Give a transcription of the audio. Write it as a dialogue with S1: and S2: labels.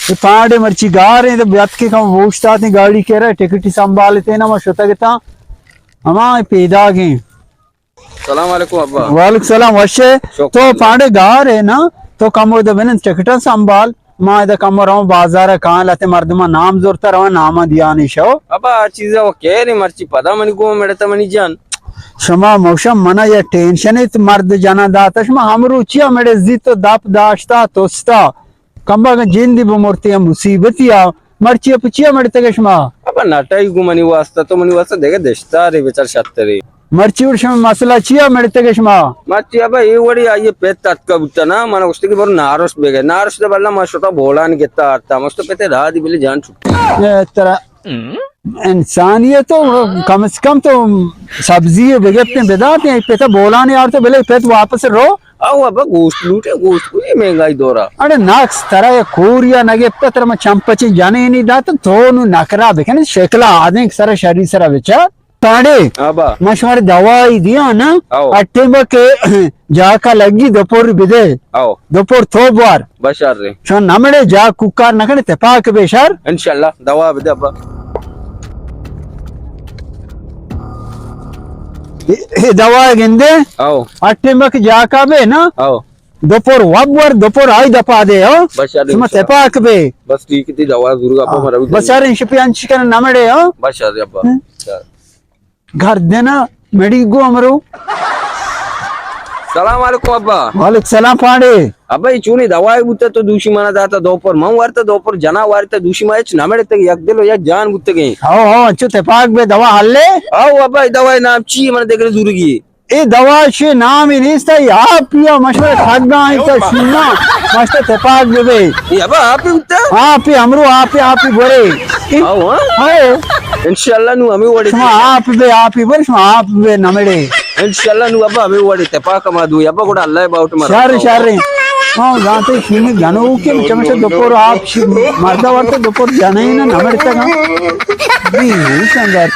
S1: ये पांडे मर्ची गा रहे हैं तो ब्यात के कम वोस्ता थी गाड़ी कह रहा है टिकट संभालते ना मैं शोता कहता हमारे पैदा गए।
S2: सलाम वालेकुम अब्बा।
S1: वालेकुम सलाम वशे तो पांडे गा रहे ना तो कम हो दबन टिकट संभाल मां इधर कम रहा बाजार है कहाँ लाते मर्दमा नाम जोरता रहा नामा दिया नहीं शो
S2: अब्बा आ चीज वो कह रही मर्ची पता मनी को मेड़ता मनी जान
S1: शमा मौसम मना या टेंशन है मर्द जाना दाता शमा हम रुचिया मेरे जित तो दाप दाश्ता तोस्ता कंबा का जिंदी बमोरती है मुसीबतिया मर्ची पुचिया मेरे तक शमा
S2: अब्बा नाटाई को मनी वास्ता देखे देशता रे बेचार शत्तरे
S1: मर्ची उड़शम मसला चिया मेरे तक शमा
S2: मर्ची अब्बा ये वड़ी आये पेट तत्का बुट्टा ना मन उसके बार नारस बेगे नारस दे बल्ला मशोता बोला नहीं गेता आता मस्तो पेटे राह दी बिले जान छुट्टी
S1: तरह इंसानियत तो कम से कम तो सब्जी बेगते बेदाते हैं पेता बोला नहीं यार तो बेले पेट वापस रो
S2: आओ अब्बा गोश्त लूटे गोश्त को ये महंगाई दौरा
S1: अरे नाक्स तरह ये कोरिया नगे पत्र में चंपची जाने नहीं दाता तो नकरा बेकने शेकला आदमी सर शरीर सर बेचा ताड़े
S2: अब्बा
S1: मशवरे दवाई दिया ना
S2: आओ।
S1: अट्टे में के जाका लगी दोपहर बिदे
S2: आओ
S1: दोपहर थो बार
S2: बशार रे
S1: शो नमड़े जा कुकार नकने तेपाक बेशर
S2: इंशाल्लाह दवा बदे अब्बा
S1: ये दवा गिंदे
S2: आओ
S1: अट्टे में के जाका बे ना
S2: आओ
S1: दोपहर वबर दोपहर आई दपा दे हो
S2: बशार
S1: सुमा तेपाक बे
S2: बस ठीक थी दवा जरूर अब्बा मरा
S1: बसार इंशिपियान चिकन नमड़े हो
S2: बशार रे अब्बा
S1: घर देना मेडी गो अमरो
S2: सलाम वालेकुम अब्बा।
S1: वालेकुम सलाम पांडे
S2: अब्बा ये चूनी दवाई बुत्ते तो दूषी माना जाता दोपहर मऊ वारता दोपहर जना वारता दूषी माच नमड़े तक यक दिलो यक जान बुत्ते गई
S1: हो अच्छो तेपाक बे दवा हल्ले
S2: आओ अब्बा ये दवाई नाम ची मन देख रहे जुर्गी
S1: ये दवा से नाम ही नहीं था आप पिया मशवरे खाना है तो सुनना मस्त तेपाक बे
S2: ये अब्बा आप ही बुत्ते
S1: आप ही हमरो आप ही बोले
S2: आओ
S1: हां
S2: इंशाल्लाह नु हमें वड़े
S1: आप ही बोले आप बे नमड़े
S2: इंशाल्लाह नु अब्बा हमें वड़े तेपा कमा दू अब्बा कोड़ा अल्लाह बाउट मार
S1: शारे हां गाते सीने गानो के चमचे दोपहर आप मर्दा वर्त दोपहर जाने ना नमड़े तक भी संगार